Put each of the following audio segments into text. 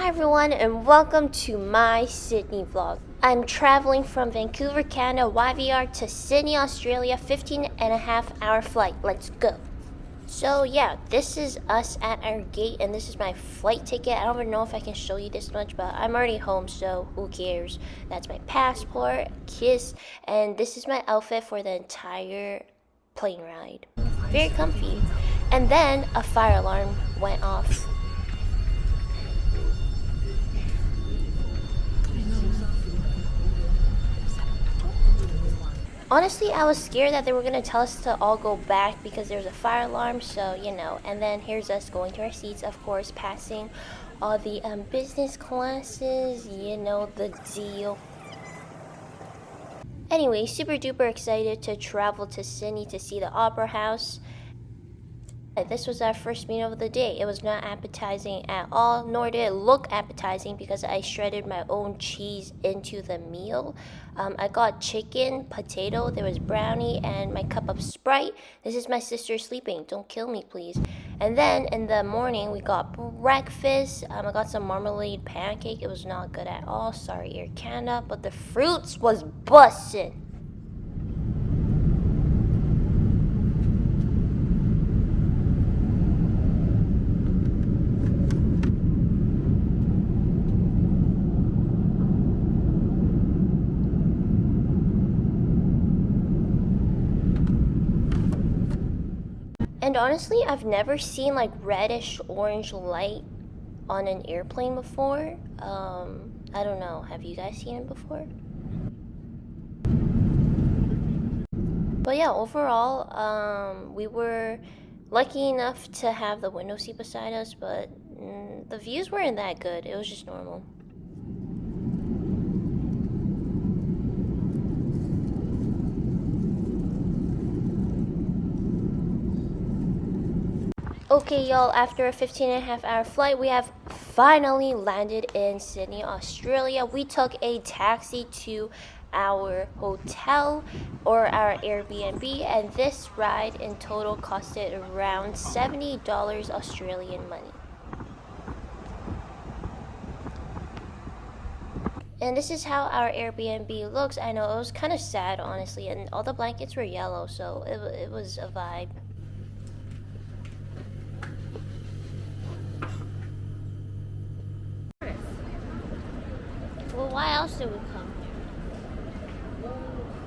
Hi everyone and welcome to my Sydney vlog. I'm traveling from Vancouver, Canada, YVR to Sydney, Australia, 15.5-hour flight. Let's go. So yeah, this is us at our gate and this is my flight ticket. I don't even know if I can show you this much, but I'm already home, so who cares? That's my passport, kiss, and this is my outfit for the entire plane ride. Very comfy. And then a fire alarm went off. Honestly, I was scared that they were going to tell us to all go back because there's a fire alarm, so, you know. And then here's us going to our seats, of course, passing all the business classes, you know, the deal. Anyway, super duper excited to travel to Sydney to see the Opera House. This was our first meal of the day. It was not appetizing at all, nor did it look appetizing because I shredded my own cheese into the meal. I got chicken, potato, there was brownie, and my cup of Sprite. This is my sister sleeping. Don't kill me, please. And then in the morning, we got breakfast. I got some marmalade pancake. It was not good at all. Sorry, Air Canada. But the fruits was bussin'. And honestly, I've never seen like reddish orange light on an airplane before. I don't know. Have you guys seen it before? But yeah, overall, we were lucky enough to have the window seat beside us, but the views weren't that good. It was just normal. Okay, y'all, after a 15.5-hour flight, we have finally landed in Sydney, Australia. We took a taxi to our hotel or our Airbnb, and this ride in total costed around $70 Australian money. And this is how our Airbnb looks. I know it was kind of sad, honestly, and all the blankets were yellow, so it was a vibe. Well, why else did we come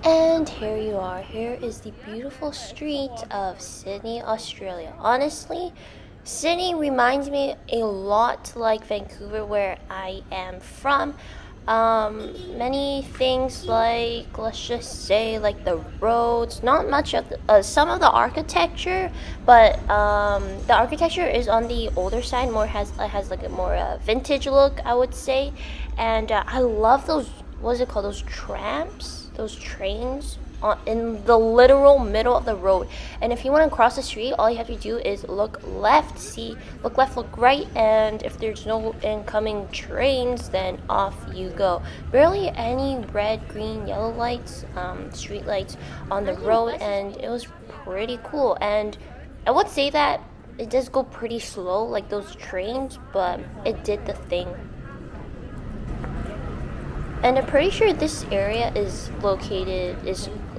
here? And here you are. Here is the beautiful street of Sydney, Australia. Honestly, Sydney reminds me a lot like Vancouver, where I am from. Many things like, let's just say, like the roads, not much of the, some of the architecture, but the architecture is on the older side, has like a more vintage look, I would say. And I love those, what's it called, those trams, those trains in the literal middle of the road. And if you want to cross the street, all you have to do is look left, look left, look right, and if there's no incoming trains, then off you go. Barely any red, green, yellow lights, street lights on the road, and it was pretty cool. And I would say that it does go pretty slow, like those trains, but it did the thing. And I'm pretty sure this area is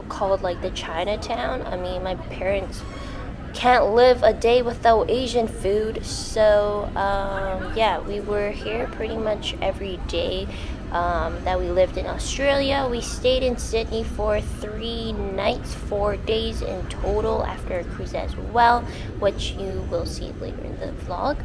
called like the Chinatown. I mean, my parents can't live a day without Asian food, so yeah, we were here pretty much every day that we lived in Australia. We stayed in Sydney for 3 nights, 4 days in total after a cruise as well, which you will see later in the vlog.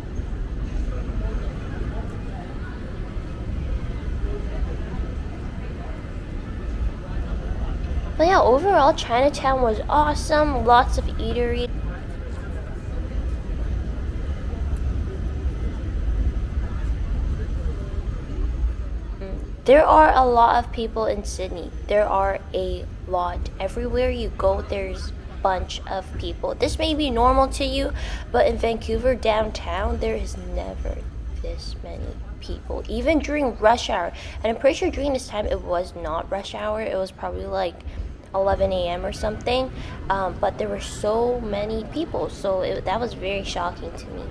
But yeah, overall, Chinatown was awesome. Lots of eatery. There are a lot of people in Sydney. There are a lot. Everywhere you go, there's a bunch of people. This may be normal to you, but in Vancouver downtown, there is never this many people, even during rush hour. And I'm pretty sure during this time, it was not rush hour. It was probably like 11 a.m. or something, but there were so many people, so that was very shocking to me.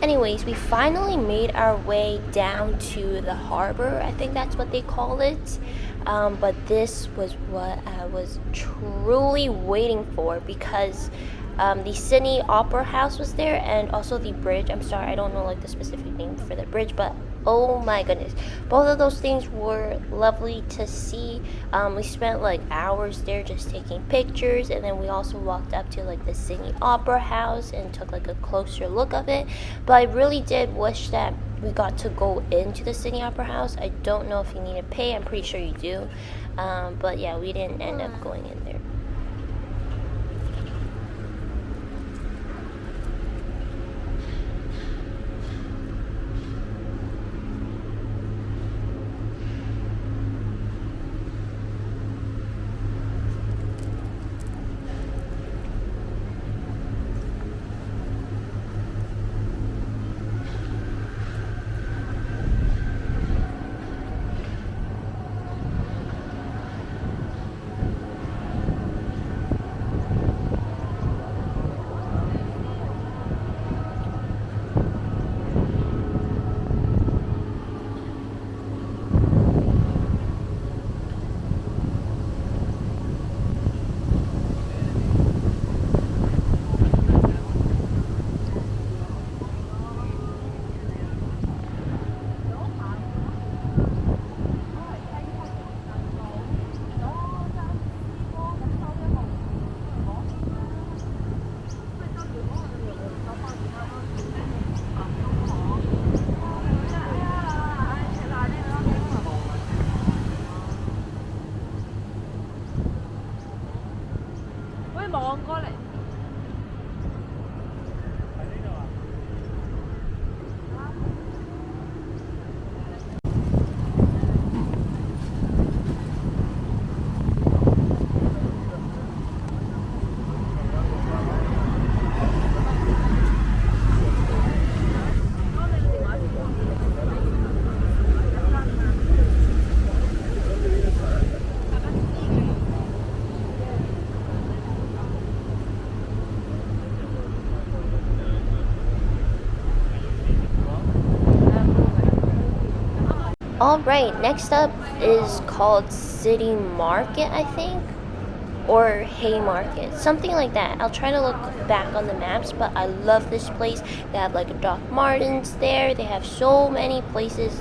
Anyways, we finally made our way down to the harbor. I think that's what they call it. But this was what I was truly waiting for, because the Sydney Opera House was there, and also the bridge. I'm sorry, I don't know like the specific name for the bridge, but oh my goodness, both of those things were lovely to see. We spent like hours there just taking pictures, and then we also walked up to like the Sydney Opera House and took like a closer look of it. But I really did wish that we got to go into the Sydney Opera House. I don't know if you need to pay. I'm pretty sure you do. But yeah, we didn't end up going in there. Alright, next up is called City Market, I think, or Haymarket, something like that. I'll try to look back on the maps, but I love this place. They have like a Doc Martens there. They have so many places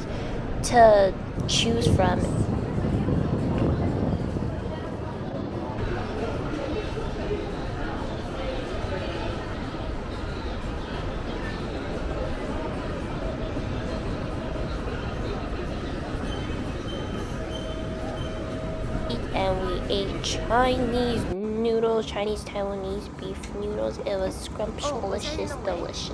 to choose from. And we ate Chinese noodles, Chinese Taiwanese beef noodles. It was scrumptious, delicious.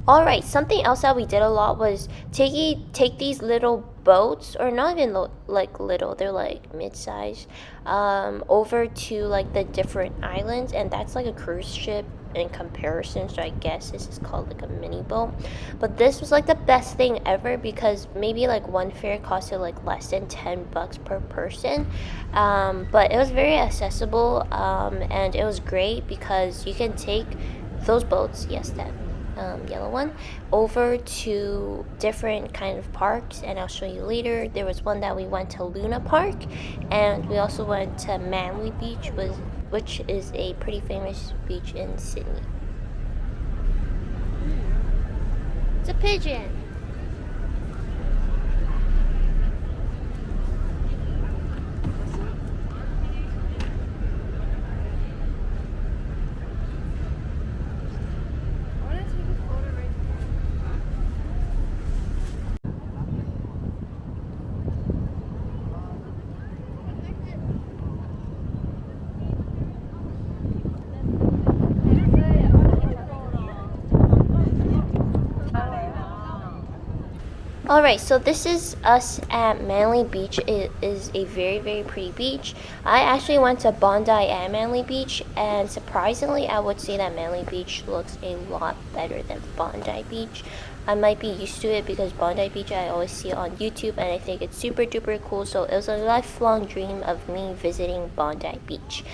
Alright, something else that we did a lot was take these little boats, or not even like little, they're like mid-size, over to like the different islands, and that's like a cruise ship in comparison, so I guess this is called like a mini boat. But this was like the best thing ever, because maybe like one fare costed like less than $10 per person, but it was very accessible, and it was great because you can take those boats, yes, that yellow one, over to different kind of parks, and I'll show you later. There was one that we went to Luna Park, and we also went to Manly Beach, which is a pretty famous beach in Sydney. It's a pigeon. Alright, so this is us at Manly Beach. It is a very, very pretty beach. I actually went to Bondi and Manly Beach, and surprisingly, I would say that Manly Beach looks a lot better than Bondi Beach. I might be used to it because Bondi Beach I always see it on YouTube and I think it's super duper cool. So it was a lifelong dream of me visiting Bondi Beach.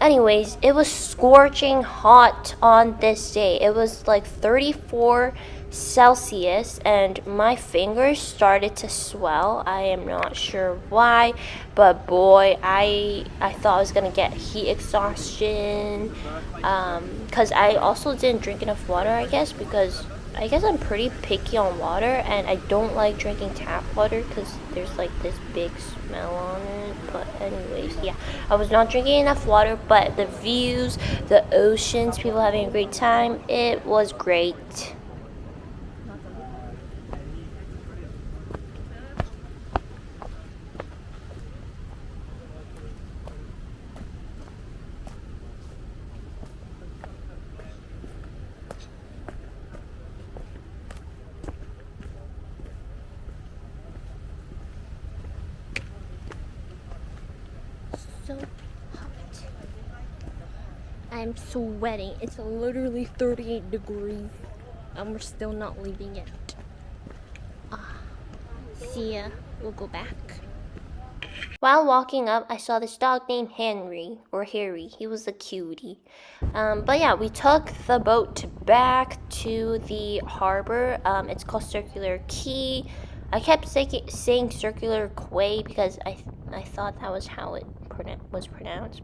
Anyways, it was scorching hot on this day. It was like 34 Celsius and my fingers started to swell. I am not sure why, but boy, I thought I was gonna get heat exhaustion, because I also didn't drink enough water, I guess, because I guess I'm pretty picky on water and I don't like drinking tap water because there's like this big smell on it. But anyways, yeah, I was not drinking enough water, but the views, the oceans, people having a great time, it was great. So hot. I'm sweating. It's literally 38 degrees and we're still not leaving yet. See ya. We'll go back. While walking up, I saw this dog named Henry, or Harry. He was a cutie. But yeah, we took the boat back to the harbor. It's called Circular Quay. I kept saying Circular Quay because I thought that was how it was pronounced.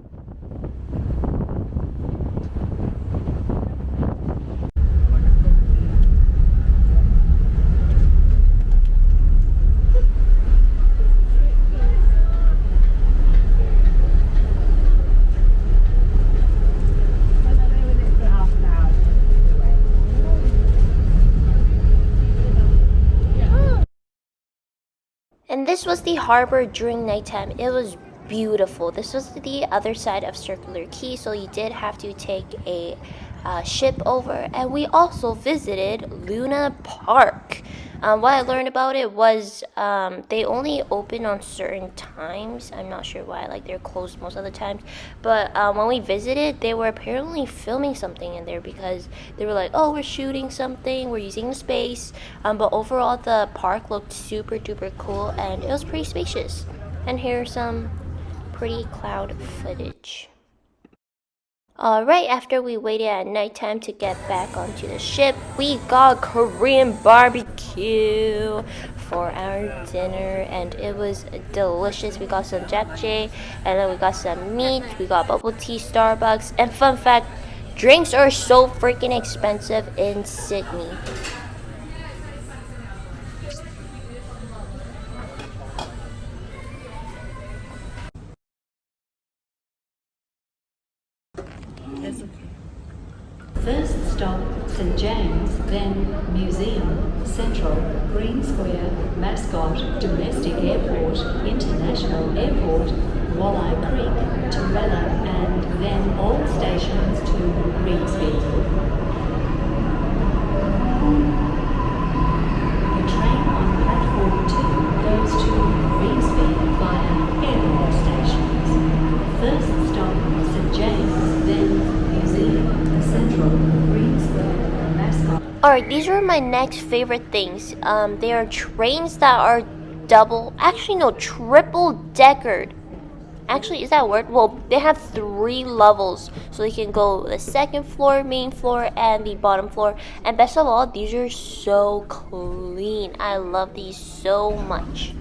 And this was the harbor during nighttime. It was beautiful. This was the other side of Circular Quay, so you did have to take a ship over. And we also visited Luna Park. What I learned about it was they only open on certain times. I'm not sure why, like they're closed most of the times. But when we visited, they were apparently filming something in there because they were like, oh, we're shooting something, we're using the space. But overall, the park looked super duper cool and it was pretty spacious. And here's some pretty cloud footage. Alright, after we waited at nighttime to get back onto the ship, we got Korean barbecue for our dinner and it was delicious. We got some japchae and then we got some meat, we got bubble tea, Starbucks, and fun fact, drinks are so freaking expensive in Sydney. First stop, St James, then Museum, Central, Green Square, Mascot, Domestic Airport, International Airport, Walleye Creek, Torella, and then all stations to Reedsby. The train on platform 2 goes to Reedsby via Airport stations. First stop, St James, then Museum, Central, Green Square, Mascot. Alright, these are my next favorite things. They are trains that are triple deckered. Actually, is that a word? Well, they have 3 levels, so they can go the second floor, main floor, and the bottom floor. And best of all, these are so clean. I love these so much.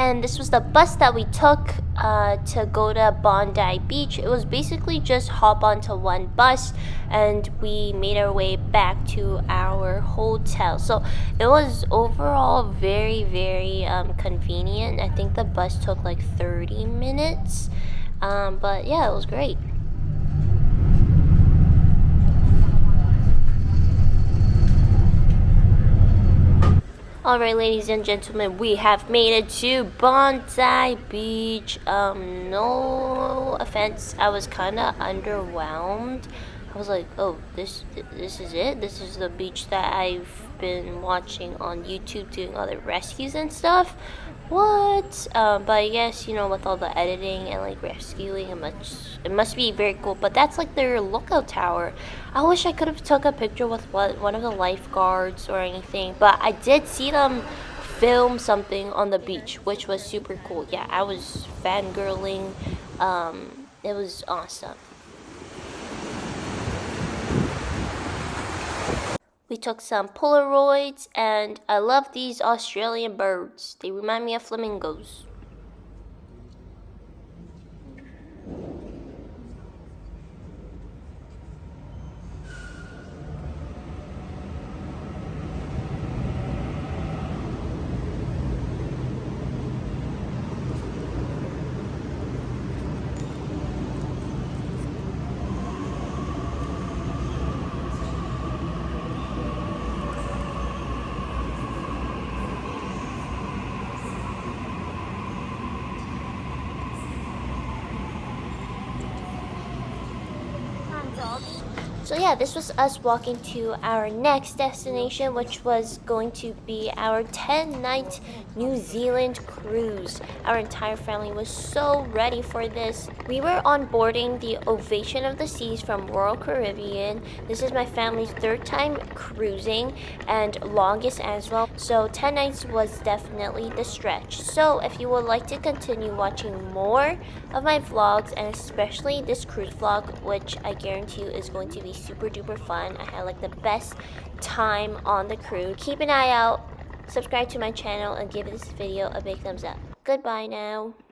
And this was the bus that we took to go to Bondi Beach. It was basically just hop onto one bus and we made our way back to our hotel. So it was overall very, very convenient. I think the bus took like 30 minutes. But yeah, it was great. Alright, ladies and gentlemen, we have made it to Bondi Beach. No offense, I was kind of underwhelmed. I was like, oh, this is it? This is the beach that I've been watching on YouTube doing other rescues and stuff? What? But I guess, you know, with all the editing and like rescuing, it must be very cool. But that's like their lookout tower. I wish I could have took a picture with one of the lifeguards or anything, but I did see them film something on the beach, which was super cool. Yeah, I was fangirling. It was awesome. We took some Polaroids, and I love these Australian birds. They remind me of flamingos. So yeah, this was us walking to our next destination, which was going to be our 10-night New Zealand cruise. Our entire family was so ready for this. We were on boarding the Ovation of the Seas from Royal Caribbean. This is my family's third time cruising and longest as well. So 10 nights was definitely the stretch. So if you would like to continue watching more of my vlogs, and especially this cruise vlog, which I guarantee you is going to be super duper fun. I had like the best time on the cruise. Keep an eye out, subscribe to my channel, and give this video a big thumbs up. Goodbye now.